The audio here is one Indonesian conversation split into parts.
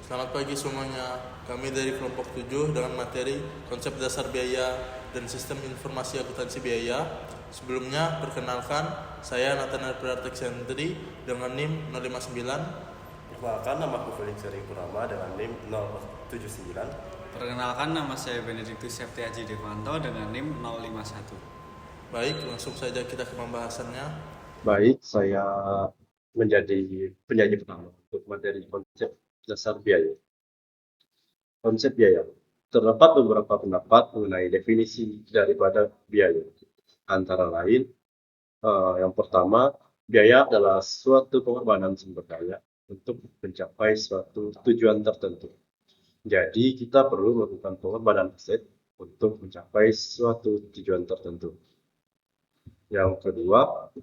Selamat pagi semuanya. Kami dari kelompok 7 dengan materi konsep dasar biaya dan sistem informasi akuntansi biaya. Sebelumnya, perkenalkan, saya Nathanael Prateksentri dengan NIM 059. Perkenalkan, nama aku Felix Sering Purnama dengan NIM 079. Perkenalkan, nama saya Benediktus Septiaji Devanto dengan NIM 051. Baik, langsung saja kita ke pembahasannya. Baik, saya menjadi penyaji pertama untuk materi konsep dasar biaya. Konsep biaya. Terdapat beberapa pendapat mengenai definisi daripada biaya. Antara lain, yang pertama, biaya adalah suatu pengorbanan sumber daya untuk mencapai suatu tujuan tertentu. Jadi, kita perlu melakukan pengorbanan aset untuk mencapai suatu tujuan tertentu. Yang kedua,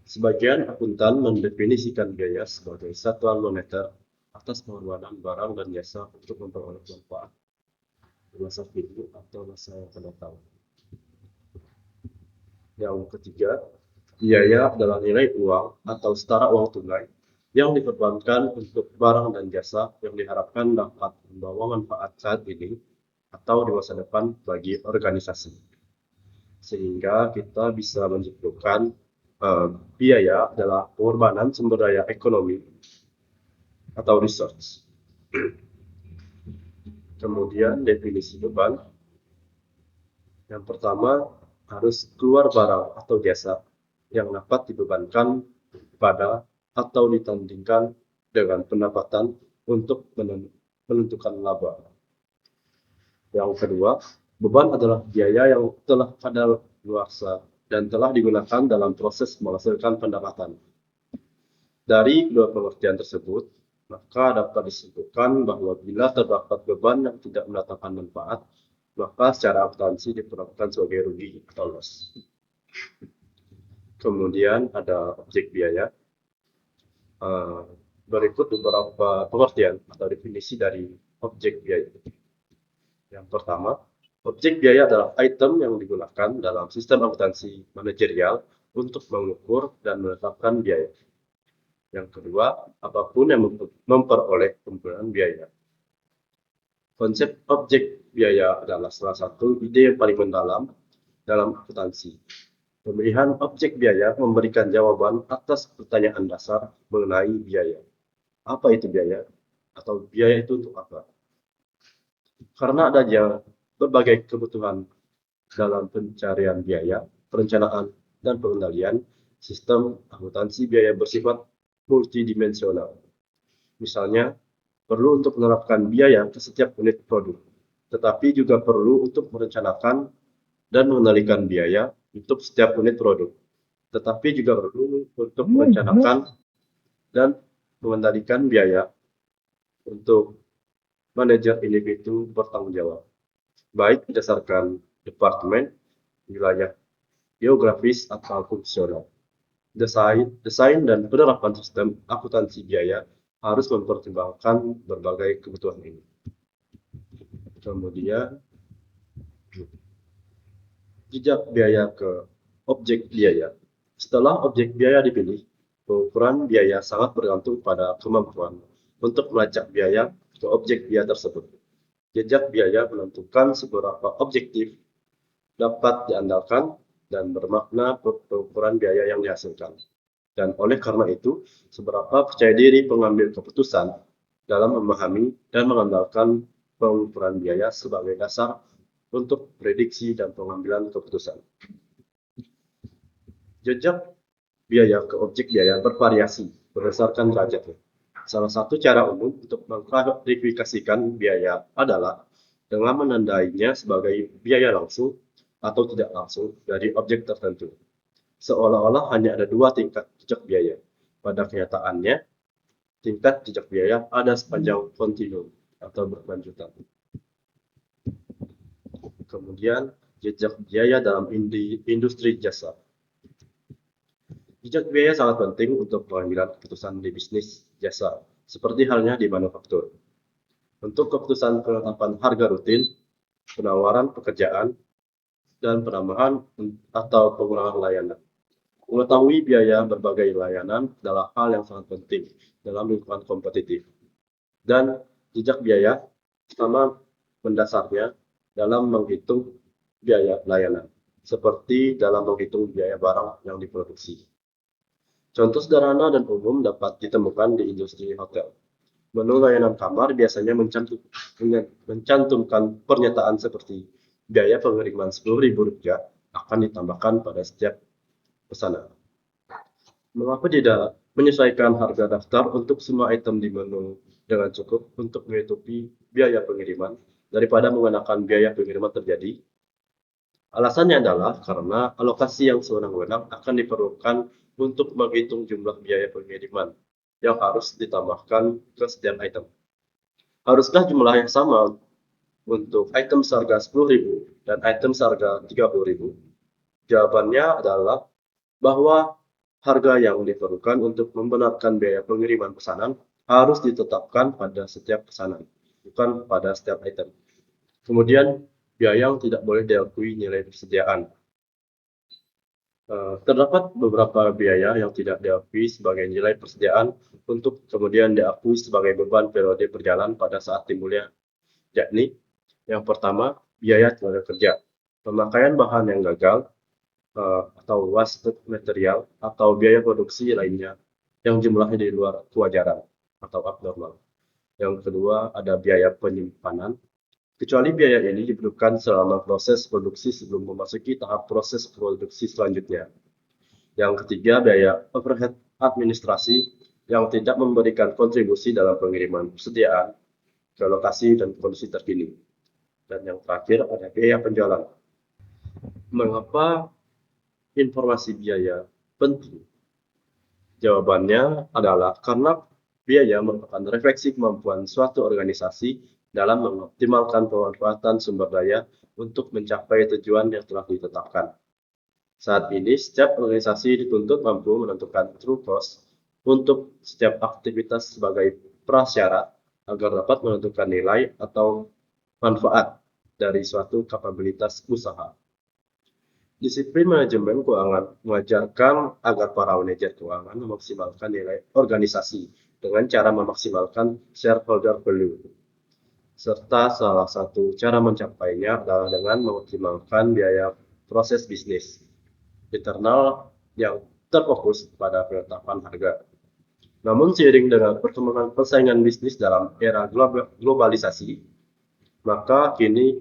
sebagian akuntan mendefinisikan biaya sebagai satuan moneter atas pengorbanan barang dan jasa untuk memperoleh manfaat di masa kini atau masa yang akan datang. Yang ketiga, biaya adalah nilai uang atau setara uang tunai yang dikorbankan untuk barang dan jasa yang diharapkan dapat membawa manfaat saat ini atau di masa depan bagi organisasi. Sehingga kita bisa menyimpulkan biaya adalah pengorbanan sumber daya ekonomi atau resource. Kemudian definisi beban. Yang pertama, harus keluar barang atau jasa yang dapat dibebankan pada atau ditandingkan dengan pendapatan untuk menentukan laba. Yang kedua, beban adalah biaya yang telah kadaluarsa dan telah digunakan dalam proses menghasilkan pendapatan. Dari kedua pengertian tersebut, maka dapat disimpulkan bahwa bila terdapat beban yang tidak mendatangkan manfaat, maka secara akuntansi diperlakukan sebagai rugi atau loss. Kemudian ada objek biaya. Berikut beberapa pengertian atau definisi dari objek biaya. Yang pertama, objek biaya adalah item yang digunakan dalam sistem akuntansi manajerial untuk mengukur dan menetapkan biaya. Yang kedua, apapun yang memperoleh kumpulan biaya. Konsep objek biaya adalah salah satu ide yang paling mendalam dalam akuntansi. Pemilihan objek biaya memberikan jawaban atas pertanyaan dasar mengenai biaya. Apa itu biaya? Atau biaya itu untuk apa? Karena adanya berbagai kebutuhan dalam pencarian biaya, perencanaan, dan pengendalian, sistem akuntansi biaya bersifat multidimensional. Misalnya, perlu untuk menerapkan biaya ke setiap unit produk, tetapi juga perlu untuk merencanakan dan mengendalikan biaya untuk setiap unit produk, tetapi juga perlu untuk merencanakan dan mengendalikan biaya untuk manajer individu bertanggung jawab, baik berdasarkan departemen, wilayah, geografis, atau fungsional. Desain dan penerapan sistem akuntansi biaya harus mempertimbangkan berbagai kebutuhan ini. Kemudian, jejak biaya ke objek biaya. Setelah objek biaya dipilih, pengukuran biaya sangat bergantung pada kemampuan untuk melacak biaya ke objek biaya tersebut. Jejak biaya menentukan seberapa objektif dapat diandalkan dan bermakna pengukuran biaya yang dihasilkan. Dan oleh karena itu, seberapa percaya diri pengambil keputusan dalam memahami dan mengandalkan pengukuran biaya sebagai dasar untuk prediksi dan pengambilan keputusan. Jejak biaya ke objek biaya bervariasi berdasarkan derajatnya. Salah satu cara umum untuk mengklasifikasikan biaya adalah dengan menandainya sebagai biaya langsung atau tidak langsung dari objek tertentu. Seolah-olah hanya ada dua tingkat jejak biaya. Pada kenyataannya, tingkat jejak biaya ada sepanjang kontinum atau berkelanjutan. Kemudian, jejak biaya dalam industri jasa. Jejak biaya sangat penting untuk pengambilan keputusan di bisnis jasa, seperti halnya di manufaktur. Untuk keputusan penetapan harga rutin, penawaran pekerjaan, dan penambahan atau pengurangan layanan. Mengetahui biaya berbagai layanan adalah hal yang sangat penting dalam lingkungan kompetitif. dan jejak biaya sama mendasarnya dalam menghitung biaya layanan, seperti dalam menghitung biaya barang yang diproduksi. Contoh sederhana dan umum dapat ditemukan di industri hotel. Menu layanan kamar biasanya mencantumkan pernyataan seperti biaya pengiriman Rp10.000 akan ditambahkan pada setiap pesanan. Mengapa tidak menyesuaikan harga daftar untuk semua item di menu dengan cukup untuk menutupi biaya pengiriman daripada menggunakan biaya pengiriman terjadi? Alasannya adalah karena alokasi yang sewenang-wenang akan diperlukan untuk menghitung jumlah biaya pengiriman yang harus ditambahkan ke setiap item. Haruskah jumlah yang sama untuk item seharga Rp10.000 dan item seharga Rp30.000? Jawabannya adalah bahwa harga yang diperlukan untuk membenarkan biaya pengiriman pesanan harus ditetapkan pada setiap pesanan, bukan pada setiap item. Kemudian, biaya yang tidak boleh diakui nilai persediaan. Terdapat beberapa biaya yang tidak diakui sebagai nilai persediaan untuk kemudian diakui sebagai beban periode perjalanan pada saat timbulnya, yakni yang pertama, biaya tenaga kerja, pemakaian bahan yang gagal, atau waste material, atau biaya produksi lainnya yang jumlahnya di luar kewajaran atau abnormal. Yang kedua, ada biaya penyimpanan, kecuali biaya ini diperlukan selama proses produksi sebelum memasuki tahap proses produksi selanjutnya. Yang ketiga, biaya overhead administrasi yang tidak memberikan kontribusi dalam pengiriman persediaan ke lokasi dan kondisi terkini. Dan yang terakhir, ada biaya penjualan. Mengapa informasi biaya penting? Jawabannya adalah karena biaya merupakan refleksi kemampuan suatu organisasi dalam mengoptimalkan pemanfaatan sumber daya untuk mencapai tujuan yang telah ditetapkan. Saat ini, setiap organisasi dituntut mampu menentukan true cost untuk setiap aktivitas sebagai prasyarat agar dapat menentukan nilai atau manfaat dari suatu kapabilitas usaha. Disiplin manajemen keuangan mengajarkan agar para manajer keuangan memaksimalkan nilai organisasi dengan cara memaksimalkan shareholder value. Serta salah satu cara mencapainya adalah dengan mengoptimalkan biaya proses bisnis internal yang terfokus pada penetapan harga. Namun seiring dengan perkembangan persaingan bisnis dalam era globalisasi, maka kini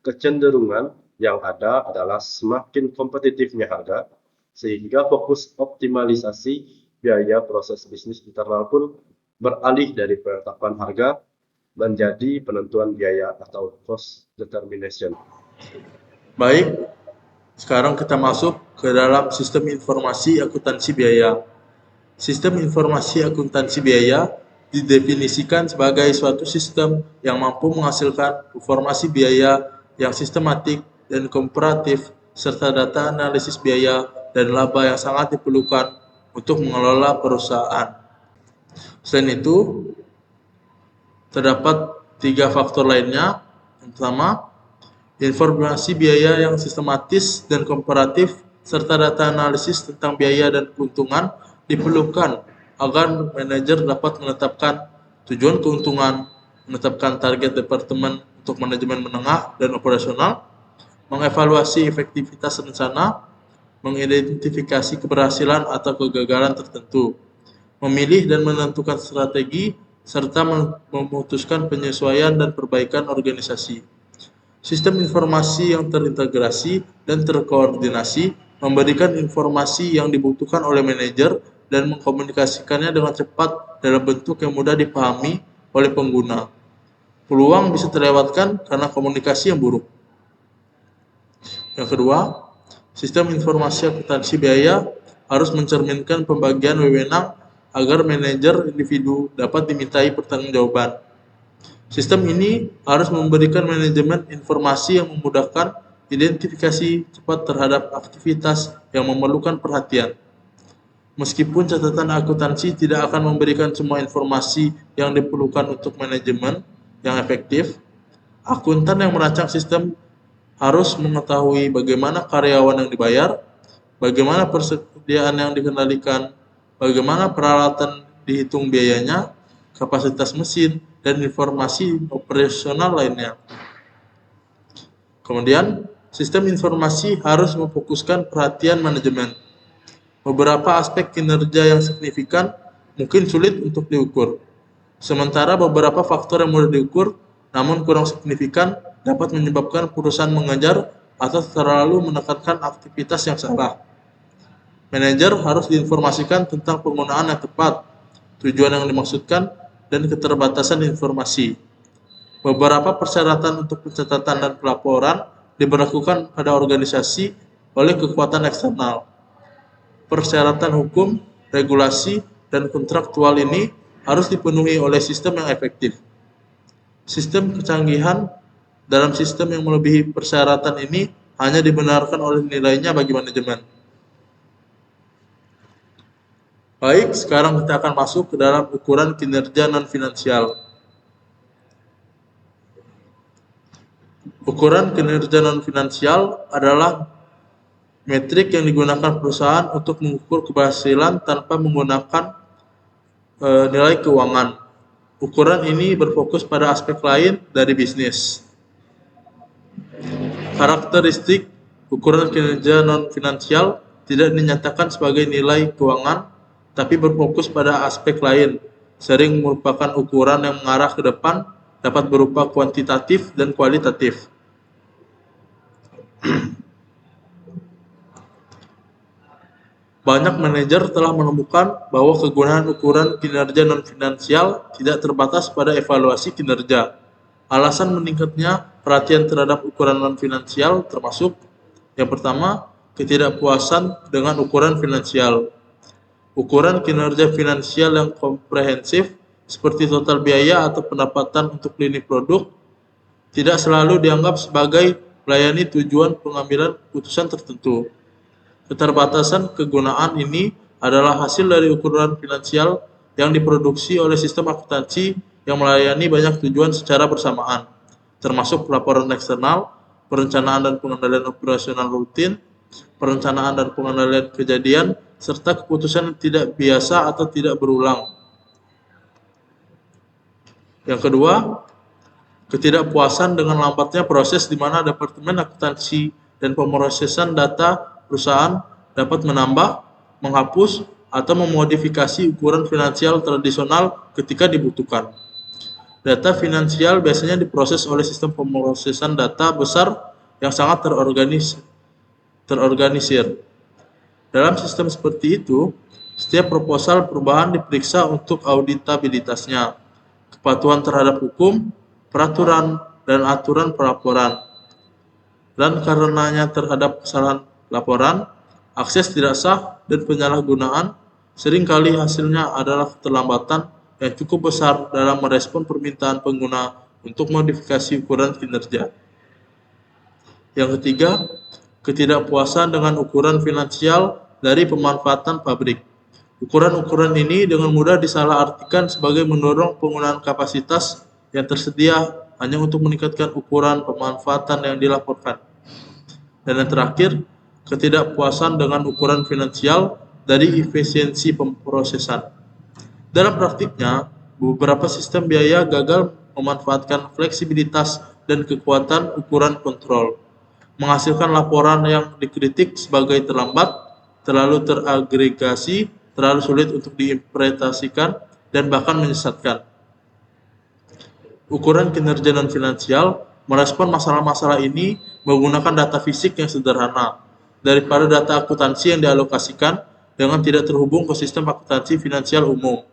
kecenderungan yang ada adalah semakin kompetitifnya harga, sehingga fokus optimalisasi biaya proses bisnis internal pun beralih dari penetapan harga menjadi penentuan biaya atau cost determination. Baik, sekarang kita masuk ke dalam sistem informasi akuntansi biaya. Sistem informasi akuntansi biaya didefinisikan sebagai suatu sistem yang mampu menghasilkan informasi biaya yang sistematik dan komparatif, serta data analisis biaya dan laba yang sangat diperlukan untuk mengelola perusahaan. Selain itu, terdapat 3 faktor lainnya. Yang pertama, informasi biaya yang sistematis dan komparatif serta data analisis tentang biaya dan keuntungan diperlukan agar manajer dapat menetapkan tujuan keuntungan, menetapkan target departemen untuk manajemen menengah dan operasional, mengevaluasi efektivitas rencana, mengidentifikasi keberhasilan atau kegagalan tertentu, memilih dan menentukan strategi, serta memutuskan penyesuaian dan perbaikan organisasi. Sistem informasi yang terintegrasi dan terkoordinasi memberikan informasi yang dibutuhkan oleh manajer dan mengkomunikasikannya dengan cepat dalam bentuk yang mudah dipahami oleh pengguna. Peluang bisa terlewatkan karena komunikasi yang buruk. Yang kedua, sistem informasi akuntansi biaya harus mencerminkan pembagian wewenang agar manajer individu dapat dimintai pertanggungjawaban. Sistem ini harus memberikan manajemen informasi yang memudahkan identifikasi cepat terhadap aktivitas yang memerlukan perhatian. Meskipun catatan akuntansi tidak akan memberikan semua informasi yang diperlukan untuk manajemen yang efektif, akuntan yang merancang sistem harus mengetahui bagaimana karyawan yang dibayar, bagaimana persediaan yang dikendalikan, bagaimana peralatan dihitung biayanya, kapasitas mesin, dan informasi operasional lainnya. Kemudian, sistem informasi harus memfokuskan perhatian manajemen. Beberapa aspek kinerja yang signifikan mungkin sulit untuk diukur. Sementara beberapa faktor yang mudah diukur namun kurang signifikan dapat menyebabkan perusahaan mengejar atau terlalu menekankan aktivitas yang salah. Manajer harus diinformasikan tentang penggunaan yang tepat, tujuan yang dimaksudkan, dan keterbatasan informasi. Beberapa persyaratan untuk pencatatan dan pelaporan diberlakukan pada organisasi oleh kekuatan eksternal. Persyaratan hukum, regulasi, dan kontraktual ini harus dipenuhi oleh sistem yang efektif. Sistem kecanggihan dalam sistem yang melebihi persyaratan ini hanya dibenarkan oleh nilainya bagi manajemen. Baik, sekarang kita akan masuk ke dalam ukuran kinerja non-finansial. Ukuran kinerja non-finansial adalah metrik yang digunakan perusahaan untuk mengukur keberhasilan tanpa menggunakan nilai keuangan. Ukuran ini berfokus pada aspek lain dari bisnis. Karakteristik ukuran kinerja non-finansial tidak dinyatakan sebagai nilai keuangan, tapi berfokus pada aspek lain, sering merupakan ukuran yang mengarah ke depan, dapat berupa kuantitatif dan kualitatif. Banyak manajer telah menemukan bahwa kegunaan ukuran kinerja non-finansial tidak terbatas pada evaluasi kinerja. Alasan meningkatnya perhatian terhadap ukuran non-finansial termasuk: yang pertama, ketidakpuasan dengan ukuran finansial. Ukuran kinerja finansial yang komprehensif seperti total biaya atau pendapatan untuk lini produk tidak selalu dianggap sebagai melayani tujuan pengambilan keputusan tertentu. Keterbatasan kegunaan ini adalah hasil dari ukuran finansial yang diproduksi oleh sistem akuntansi yang melayani banyak tujuan secara bersamaan, termasuk laporan eksternal, perencanaan dan pengendalian operasional rutin, perencanaan dan pengendalian kejadian, serta keputusan yang tidak biasa atau tidak berulang. Yang kedua, ketidakpuasan dengan lambatnya proses di mana Departemen Akuntansi dan Pemrosesan Data perusahaan dapat menambah, menghapus, atau memodifikasi ukuran finansial tradisional ketika dibutuhkan. Data finansial biasanya diproses oleh sistem pemrosesan data besar yang sangat terorganisir. Dalam sistem seperti itu, setiap proposal perubahan diperiksa untuk auditabilitasnya, kepatuhan terhadap hukum, peraturan, dan aturan pelaporan. Dan karenanya terhadap kesalahan laporan, akses tidak sah, dan penyalahgunaan, seringkali hasilnya adalah keterlambatan yang cukup besar dalam merespon permintaan pengguna untuk modifikasi ukuran kinerja. Yang ketiga, ketidakpuasan dengan ukuran finansial dari pemanfaatan pabrik. Ukuran-ukuran ini dengan mudah disalahartikan sebagai mendorong penggunaan kapasitas yang tersedia hanya untuk meningkatkan ukuran pemanfaatan yang dilaporkan. Dan yang terakhir, ketidakpuasan dengan ukuran finansial dari efisiensi pemrosesan. Dalam praktiknya, beberapa sistem biaya gagal memanfaatkan fleksibilitas dan kekuatan ukuran kontrol, menghasilkan laporan yang dikritik sebagai terlambat, terlalu teragregasi, terlalu sulit untuk diinterpretasikan, dan bahkan menyesatkan. Ukuran kinerja non-finansial merespon masalah-masalah ini menggunakan data fisik yang sederhana, daripada data akuntansi yang dialokasikan dengan tidak terhubung ke sistem akuntansi finansial umum.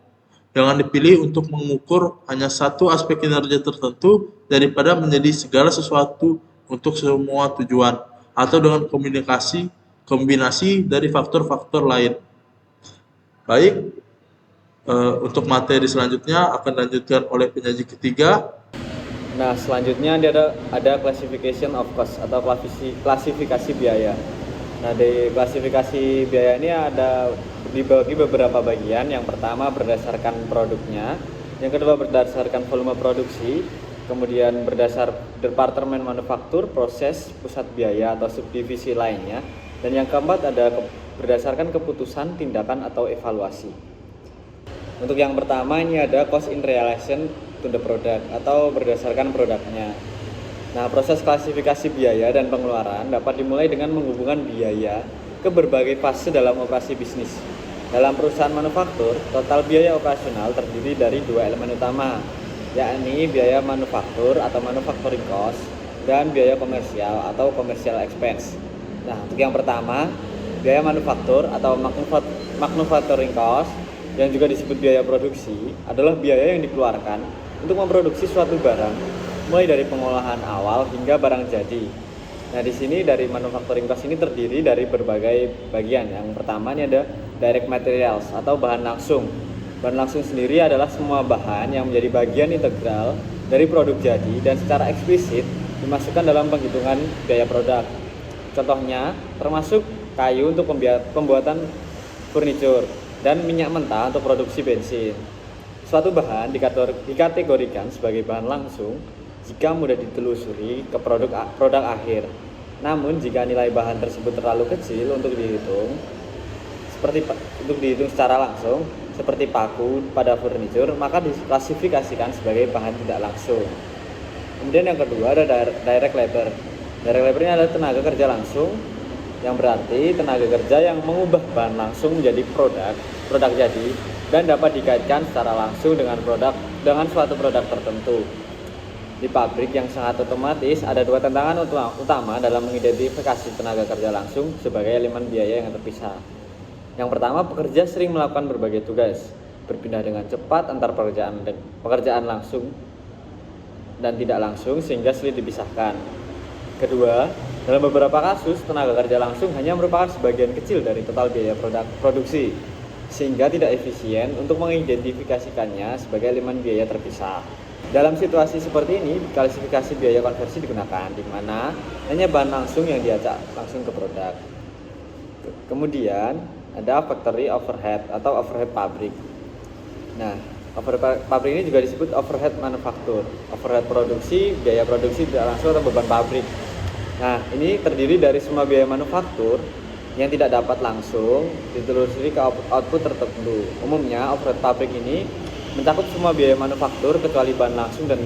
Jangan dipilih untuk mengukur hanya satu aspek kinerja tertentu daripada menjadi segala sesuatu untuk semua tujuan, atau dengan kombinasi dari faktor-faktor lain. Baik, untuk materi selanjutnya akan dilanjutkan oleh penyaji ketiga. Nah, selanjutnya ada classification of cost atau klasifikasi biaya. Nah, di klasifikasi biaya ini ada dibagi beberapa bagian. Yang pertama berdasarkan produknya, yang kedua berdasarkan volume produksi, kemudian berdasar departemen manufaktur, proses, pusat biaya atau subdivisi lainnya, dan yang keempat ada berdasarkan keputusan, tindakan atau evaluasi. Untuk yang pertama ini ada cost in relation to the product atau berdasarkan produknya. Nah, proses klasifikasi biaya dan pengeluaran dapat dimulai dengan menghubungkan biaya ke berbagai fase dalam operasi bisnis. Dalam perusahaan manufaktur, total biaya operasional terdiri dari dua elemen utama, yakni biaya manufaktur atau manufacturing cost dan biaya komersial atau commercial expense. Nah, untuk yang pertama, biaya manufaktur atau manufacturing cost yang juga disebut biaya produksi adalah biaya yang dikeluarkan untuk memproduksi suatu barang, mulai dari pengolahan awal hingga barang jadi. Nah, di sini dari manufacturing cost ini terdiri dari berbagai bagian. Yang pertama ini ada direct materials atau bahan langsung. Bahan langsung sendiri adalah semua bahan yang menjadi bagian integral dari produk jadi dan secara eksplisit dimasukkan dalam penghitungan biaya produk. Contohnya termasuk kayu untuk pembuatan furniture dan minyak mentah untuk produksi bensin. Suatu bahan dikategorikan sebagai bahan langsung jika mudah ditelusuri ke produk akhir. Namun jika nilai bahan tersebut terlalu kecil untuk dihitung secara langsung, seperti paku pada furniture, maka diklasifikasikan sebagai bahan tidak langsung. Kemudian yang kedua ada direct labor. Direct labor ini adalah tenaga kerja langsung, yang berarti tenaga kerja yang mengubah bahan langsung menjadi produk jadi dan dapat dikaitkan secara langsung dengan suatu produk tertentu. Di pabrik yang sangat otomatis, ada dua tantangan utama dalam mengidentifikasi tenaga kerja langsung sebagai elemen biaya yang terpisah. Yang pertama, pekerja sering melakukan berbagai tugas, berpindah dengan cepat antar pekerjaan langsung dan tidak langsung sehingga sulit dipisahkan. Kedua, dalam beberapa kasus, tenaga kerja langsung hanya merupakan sebagian kecil dari total biaya produksi, sehingga tidak efisien untuk mengidentifikasikannya sebagai elemen biaya terpisah. Dalam situasi seperti ini, klasifikasi biaya konversi digunakan, di mana hanya bahan langsung yang diacak langsung ke produk. Kemudian ada factory overhead atau overhead pabrik. Nah, overhead pabrik ini juga disebut overhead manufaktur. Overhead produksi, biaya produksi tidak langsung atau beban pabrik. Nah, ini terdiri dari semua biaya manufaktur yang tidak dapat langsung ditelusuri ke output tertentu. Umumnya, overhead pabrik ini mencakup semua biaya manufaktur kecuali bahan langsung dan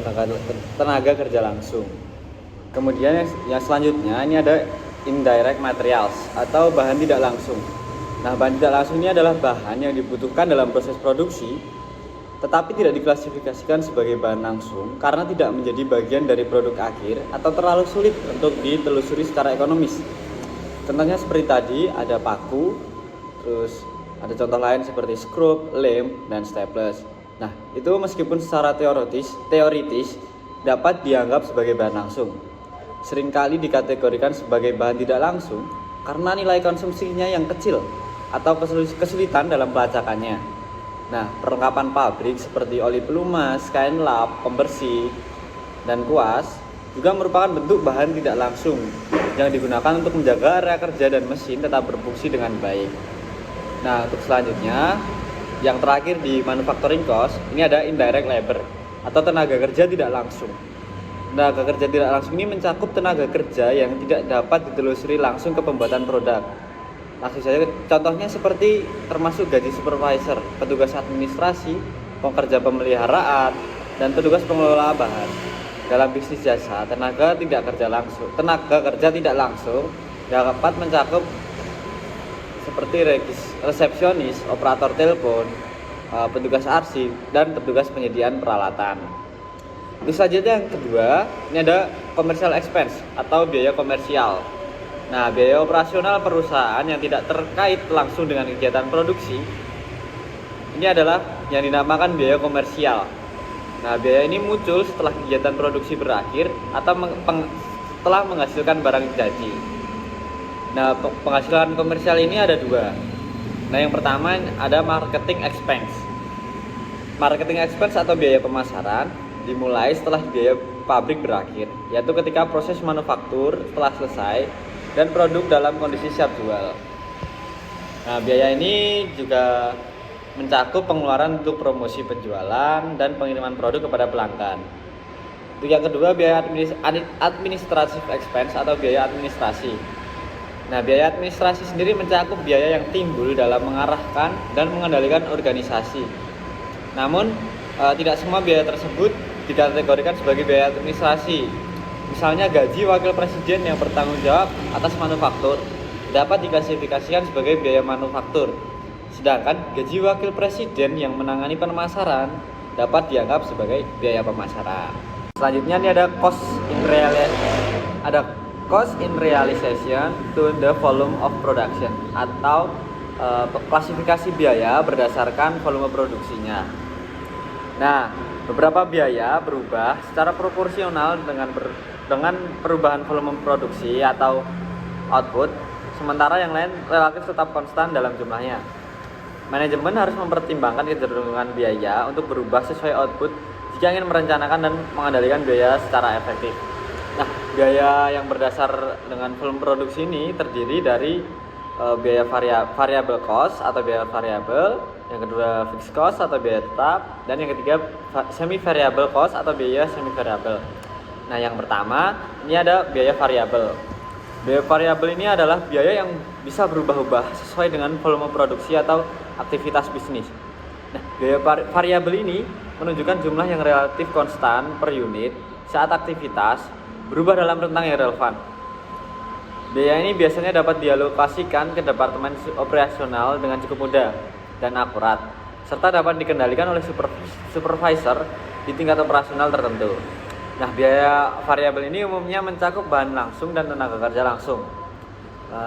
tenaga kerja langsung. Kemudian yang selanjutnya ini ada indirect materials atau bahan tidak langsung. Nah, bahan tidak langsung ini adalah bahan yang dibutuhkan dalam proses produksi tetapi tidak diklasifikasikan sebagai bahan langsung karena tidak menjadi bagian dari produk akhir atau terlalu sulit untuk ditelusuri secara ekonomis. Contohnya seperti tadi ada paku, terus ada contoh lain seperti skrup, lem, dan staples. Nah, itu meskipun secara teoritis dapat dianggap sebagai bahan langsung, seringkali dikategorikan sebagai bahan tidak langsung karena nilai konsumsinya yang kecil atau kesulitan dalam pelacakannya. Nah, perlengkapan pabrik seperti oli pelumas, kain lap, pembersih, dan kuas juga merupakan bentuk bahan tidak langsung yang digunakan untuk menjaga area kerja dan mesin tetap berfungsi dengan baik. Nah, untuk selanjutnya yang terakhir di manufacturing cost, ini ada indirect labor atau tenaga kerja tidak langsung. Tenaga kerja tidak langsung ini mencakup tenaga kerja yang tidak dapat ditelusuri langsung ke pembuatan produk. Langsung saja, contohnya seperti termasuk gaji supervisor, petugas administrasi, pekerja pemeliharaan, dan petugas pengelola bahan. Dalam bisnis jasa, tenaga kerja tidak langsung dapat mencakup seperti resepsionis, operator telepon, petugas arsip, dan petugas penyediaan peralatan. Itu selanjutnya yang kedua, ini ada commercial expense atau biaya komersial. Nah, biaya operasional perusahaan yang tidak terkait langsung dengan kegiatan produksi ini adalah yang dinamakan biaya komersial. Nah, biaya ini muncul setelah kegiatan produksi berakhir atau setelah menghasilkan barang jadi. Nah, penghasilan komersial ini ada dua. Nah, yang pertama ada marketing expense. Marketing expense atau biaya pemasaran dimulai setelah biaya pabrik berakhir, yaitu ketika proses manufaktur telah selesai dan produk dalam kondisi siap jual. Nah, biaya ini juga mencakup pengeluaran untuk promosi penjualan dan pengiriman produk kepada pelanggan. Untuk yang kedua, biaya administrative expense atau biaya administrasi. Nah, biaya administrasi sendiri mencakup biaya yang timbul dalam mengarahkan dan mengendalikan organisasi. Namun tidak semua biaya tersebut dikategorikan sebagai biaya administrasi. Misalnya gaji wakil presiden yang bertanggung jawab atas manufaktur dapat diklasifikasikan sebagai biaya manufaktur. Sedangkan gaji wakil presiden yang menangani pemasaran dapat dianggap sebagai biaya pemasaran. Selanjutnya ini ada cost in realization to the volume of production atau klasifikasi biaya berdasarkan volume produksinya. Nah, beberapa biaya berubah secara proporsional dengan perubahan volume produksi atau output, sementara yang lain relatif tetap konstan dalam jumlahnya. Manajemen harus mempertimbangkan kecenderungan biaya untuk berubah sesuai output jika ingin merencanakan dan mengendalikan biaya secara efektif. Nah, biaya yang berdasar dengan volume produksi ini terdiri dari biaya variable cost atau biaya variabel, yang kedua fixed cost atau biaya tetap, dan yang ketiga semi variable cost atau biaya semi variable. Nah, yang pertama ini ada biaya variabel. Biaya variabel ini adalah biaya yang bisa berubah-ubah sesuai dengan volume produksi atau aktivitas bisnis. Nah, biaya variabel ini menunjukkan jumlah yang relatif konstan per unit saat aktivitas berubah dalam rentang yang relevan. Biaya ini biasanya dapat dialokasikan ke departemen operasional dengan cukup mudah dan akurat, serta dapat dikendalikan oleh supervisor di tingkat operasional tertentu. Nah, biaya variabel ini umumnya mencakup bahan langsung dan tenaga kerja langsung.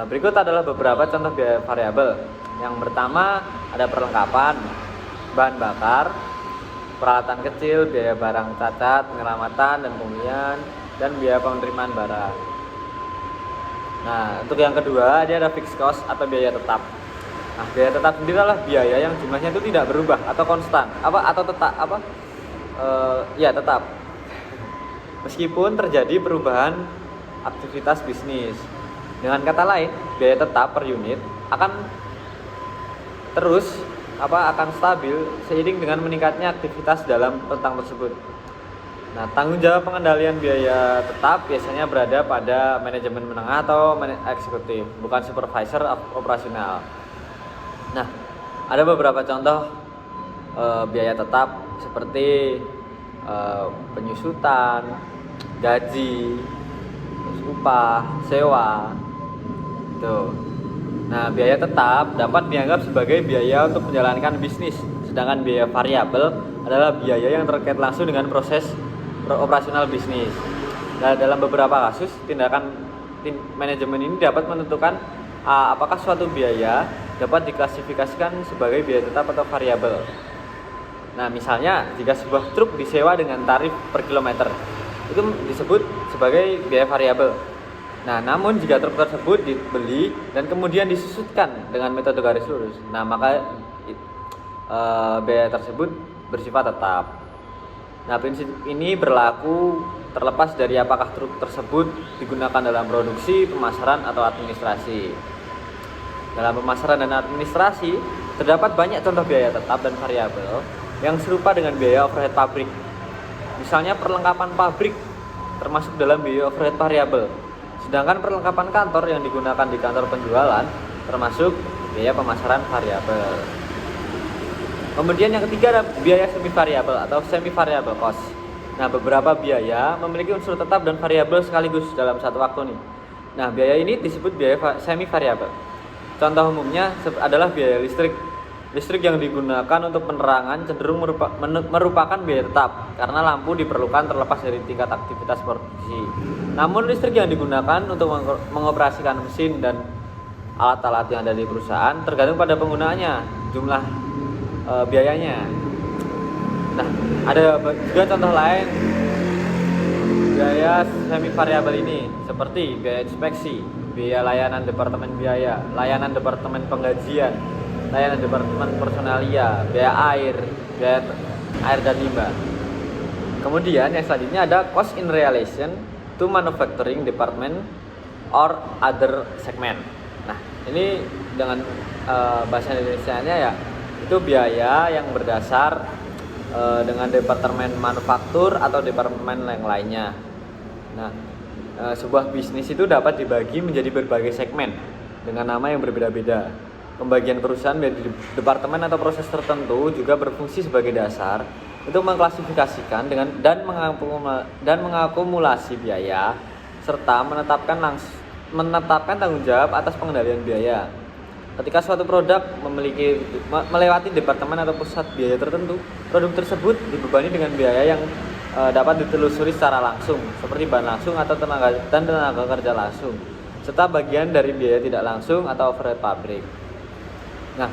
Berikut adalah beberapa contoh biaya variabel. Yang pertama ada perlengkapan, bahan bakar, peralatan kecil, biaya barang cacat, penyelamatan dan pemulihan, dan biaya penerimaan barang. Nah, untuk yang kedua dia ada fixed cost atau biaya tetap. Nah, biaya tetap sendiri adalah biaya yang jumlahnya itu tidak berubah atau konstan, tetap. Meskipun terjadi perubahan aktivitas bisnis. Dengan kata lain, biaya tetap per unit akan stabil seiring dengan meningkatnya aktivitas dalam rentang tersebut. Nah, tanggung jawab pengendalian biaya tetap biasanya berada pada manajemen menengah atau eksekutif, bukan supervisor operasional. Nah, ada beberapa contoh biaya tetap seperti penyusutan, gaji, upah, sewa. Nah, biaya tetap dapat dianggap sebagai biaya untuk menjalankan bisnis, sedangkan biaya variabel adalah biaya yang terkait langsung dengan proses operasional bisnis. Nah, dalam beberapa kasus, tindakan manajemen ini dapat menentukan apakah suatu biaya dapat diklasifikasikan sebagai biaya tetap atau variabel. Nah, misalnya jika sebuah truk disewa dengan tarif per kilometer, itu disebut sebagai biaya variabel. Nah, namun jika truk tersebut dibeli dan kemudian disusutkan dengan metode garis lurus, nah maka biaya tersebut bersifat tetap. Nah, prinsip ini berlaku terlepas dari apakah truk tersebut digunakan dalam produksi, pemasaran, atau administrasi. Dalam pemasaran dan administrasi, terdapat banyak contoh biaya tetap dan variabel yang serupa dengan biaya overhead pabrik. Misalnya perlengkapan pabrik termasuk dalam biaya overhead variabel, sedangkan perlengkapan kantor yang digunakan di kantor penjualan termasuk biaya pemasaran variabel. Kemudian yang ketiga ada biaya semi variabel atau semi variable cost. Nah, beberapa biaya memiliki unsur tetap dan variabel sekaligus dalam satu waktu nih. Nah, biaya ini disebut biaya semi variabel. Contoh umumnya adalah biaya listrik. Listrik yang digunakan untuk penerangan cenderung merupakan biaya tetap karena lampu diperlukan terlepas dari tingkat aktivitas produksi. Namun listrik yang digunakan untuk mengoperasikan mesin dan alat-alat yang ada di perusahaan tergantung pada penggunaannya, jumlah biayanya. Nah, ada juga contoh lain biaya semi variabel ini seperti biaya inspeksi, biaya layanan departemen biaya, layanan departemen penggajian, layanan departemen personalia, biaya air dan limbah. Kemudian yang selanjutnya ada cost in relation to manufacturing department or other segment. Nah, ini dengan bahasa Indonesianya ya, itu biaya yang berdasar dengan departemen manufaktur atau departemen yang lainnya. Nah, sebuah bisnis itu dapat dibagi menjadi berbagai segmen dengan nama yang berbeda-beda. pembagian perusahaan menjadi departemen atau proses tertentu juga berfungsi sebagai dasar untuk mengklasifikasikan dan mengakumulasi biaya serta menetapkan tanggung jawab atas pengendalian biaya. Ketika suatu produk melewati departemen atau pusat biaya tertentu, produk tersebut dibebani dengan biaya yang dapat ditelusuri secara langsung, seperti bahan langsung atau tenaga kerja langsung, serta bagian dari biaya tidak langsung atau overhead pabrik. Nah,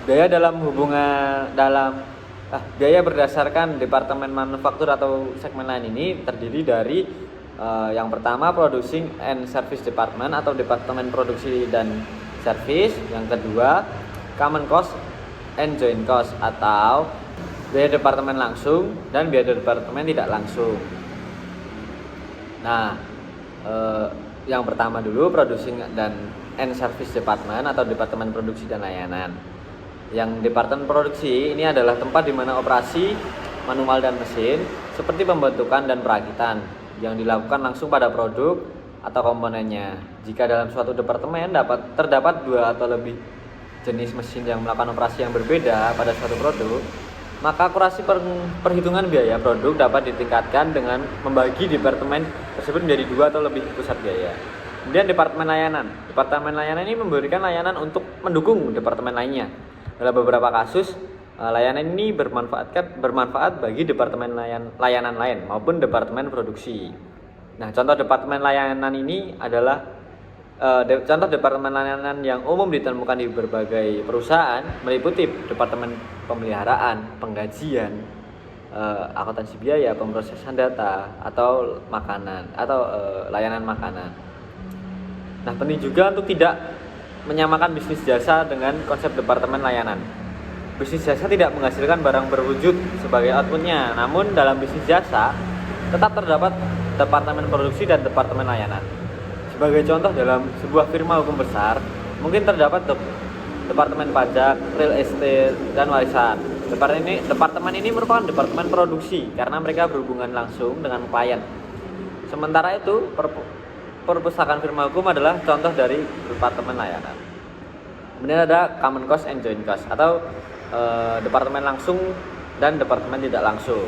biaya berdasarkan departemen manufaktur atau segmen lain ini terdiri dari yang pertama producing and service department atau departemen produksi dan service, yang kedua common cost and joint cost atau biaya departemen langsung dan biaya departemen tidak langsung. Nah, yang pertama dulu producing dan service department atau departemen produksi dan layanan. Yang departemen produksi ini adalah tempat di mana operasi manual dan mesin seperti pembentukan dan perakitan yang dilakukan langsung pada produk atau komponennya. Jika dalam suatu departemen terdapat 2 atau lebih jenis mesin yang melakukan operasi yang berbeda pada suatu produk, maka akurasi perhitungan biaya produk dapat ditingkatkan dengan membagi departemen tersebut menjadi 2 atau lebih pusat biaya. Kemudian departemen layanan. Departemen layanan ini memberikan layanan untuk mendukung departemen lainnya. Dalam beberapa kasus, layanan ini bermanfaat bagi departemen layanan lain maupun departemen produksi. Nah, contoh departemen layanan ini adalah contoh departemen layanan yang umum ditemukan di berbagai perusahaan meliputi departemen pemeliharaan, penggajian, akuntansi biaya, pemrosesan data, atau makanan atau layanan makanan. Nah, penting juga untuk tidak menyamakan bisnis jasa dengan konsep departemen layanan. Bisnis jasa tidak menghasilkan barang berwujud sebagai outputnya, namun dalam bisnis jasa tetap terdapat departemen produksi dan departemen layanan. Sebagai contoh, dalam sebuah firma hukum besar mungkin terdapat departemen pajak, real estate, dan warisan. Departemen ini merupakan departemen produksi karena mereka berhubungan langsung dengan klien. Sementara itu, perpustakaan firma hukum adalah contoh dari departemen layanan. Kemudian ada common cost and joint cost atau departemen langsung dan departemen tidak langsung.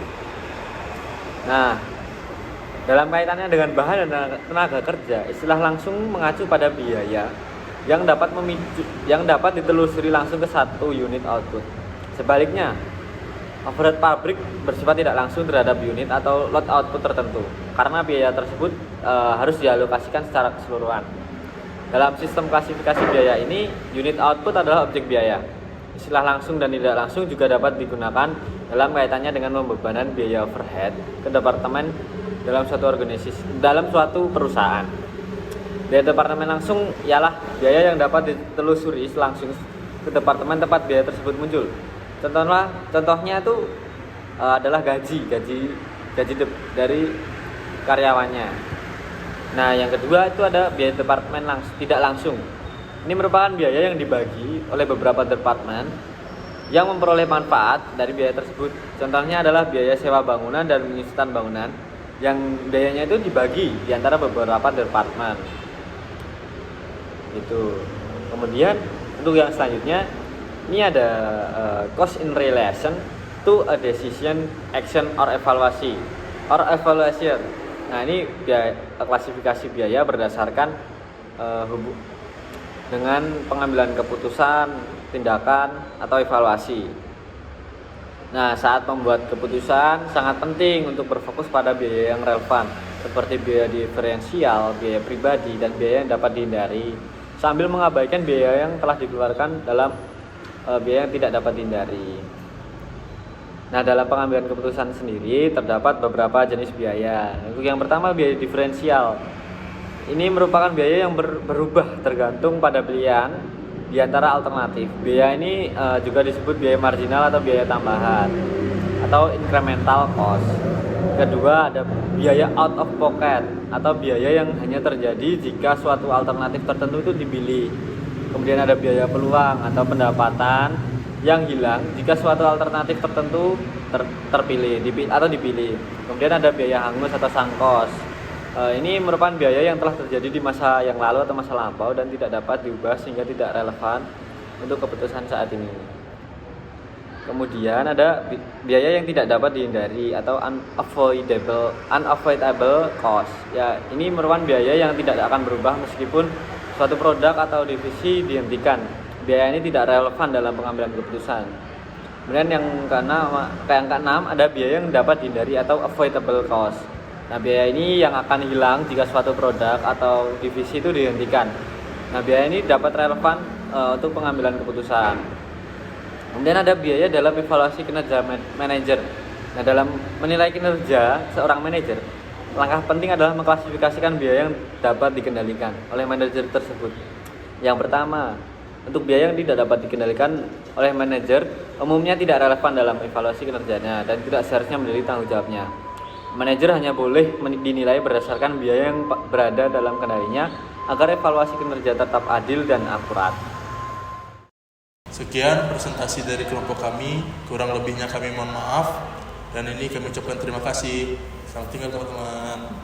Nah, dalam kaitannya dengan bahan dan tenaga kerja, istilah langsung mengacu pada biaya yang dapat ditelusuri langsung ke satu unit output. Sebaliknya, overhead pabrik bersifat tidak langsung terhadap unit atau lot output tertentu, karena biaya tersebut harus dialokasikan secara keseluruhan. Dalam sistem klasifikasi biaya ini, unit output adalah objek biaya. Istilah langsung dan tidak langsung juga dapat digunakan dalam kaitannya dengan pembebanan biaya overhead ke departemen dalam suatu perusahaan. Biaya departemen langsung ialah biaya yang dapat ditelusuri langsung ke departemen tempat biaya tersebut muncul. Contohnya itu adalah gaji dari karyawannya. Nah, yang kedua itu ada biaya departemen tidak langsung. Ini merupakan biaya yang dibagi oleh beberapa departemen yang memperoleh manfaat dari biaya tersebut. Contohnya adalah biaya sewa bangunan dan penyusutan bangunan yang biayanya itu dibagi di antara beberapa departemen. Itu. Kemudian untuk yang selanjutnya ini ada cost in relation to a decision, action or evaluation. Nah, ini klasifikasi biaya berdasarkan dengan pengambilan keputusan, tindakan atau evaluasi. Nah, saat membuat keputusan sangat penting untuk berfokus pada biaya yang relevan seperti biaya diferensial, biaya pribadi, dan biaya yang dapat dihindari, sambil mengabaikan biaya yang telah dikeluarkan dalam biaya yang tidak dapat dihindari. Nah, dalam pengambilan keputusan sendiri terdapat beberapa jenis biaya. Yang pertama, biaya diferensial. Ini merupakan biaya yang berubah tergantung pada pilihan di antara alternatif. Biaya ini juga disebut biaya marginal atau biaya tambahan atau incremental cost. Kedua, ada biaya out of pocket atau biaya yang hanya terjadi jika suatu alternatif tertentu itu dipilih. Kemudian ada biaya peluang atau pendapatan yang hilang jika suatu alternatif tertentu dipilih. Kemudian ada biaya hangus atau sunk cost. Ini merupakan biaya yang telah terjadi di masa yang lalu atau masa lampau dan tidak dapat diubah sehingga tidak relevan untuk keputusan saat ini. Kemudian ada biaya yang tidak dapat dihindari atau unavoidable cost. Ya, ini merupakan biaya yang tidak akan berubah meskipun suatu produk atau divisi dihentikan. Biaya ini tidak relevan dalam pengambilan keputusan. Kemudian yang keenam ada biaya yang dapat dihindari atau avoidable cost. Nah, biaya ini yang akan hilang jika suatu produk atau divisi itu dihentikan. Nah, biaya ini dapat relevan untuk pengambilan keputusan. Kemudian ada biaya dalam evaluasi kinerja manajer. Nah, dalam menilai kinerja seorang manajer, langkah penting adalah mengklasifikasikan biaya yang dapat dikendalikan oleh manajer tersebut. Yang pertama, untuk biaya yang tidak dapat dikendalikan oleh manajer, umumnya tidak relevan dalam evaluasi kinerjanya dan tidak seharusnya menjadi tanggung jawabnya. Manajer hanya boleh dinilai berdasarkan biaya yang berada dalam kendalinya agar evaluasi kinerja tetap adil dan akurat. Sekian presentasi dari kelompok kami, kurang lebihnya kami mohon maaf, dan ini kami ucapkan terima kasih. Selamat tinggal teman-teman.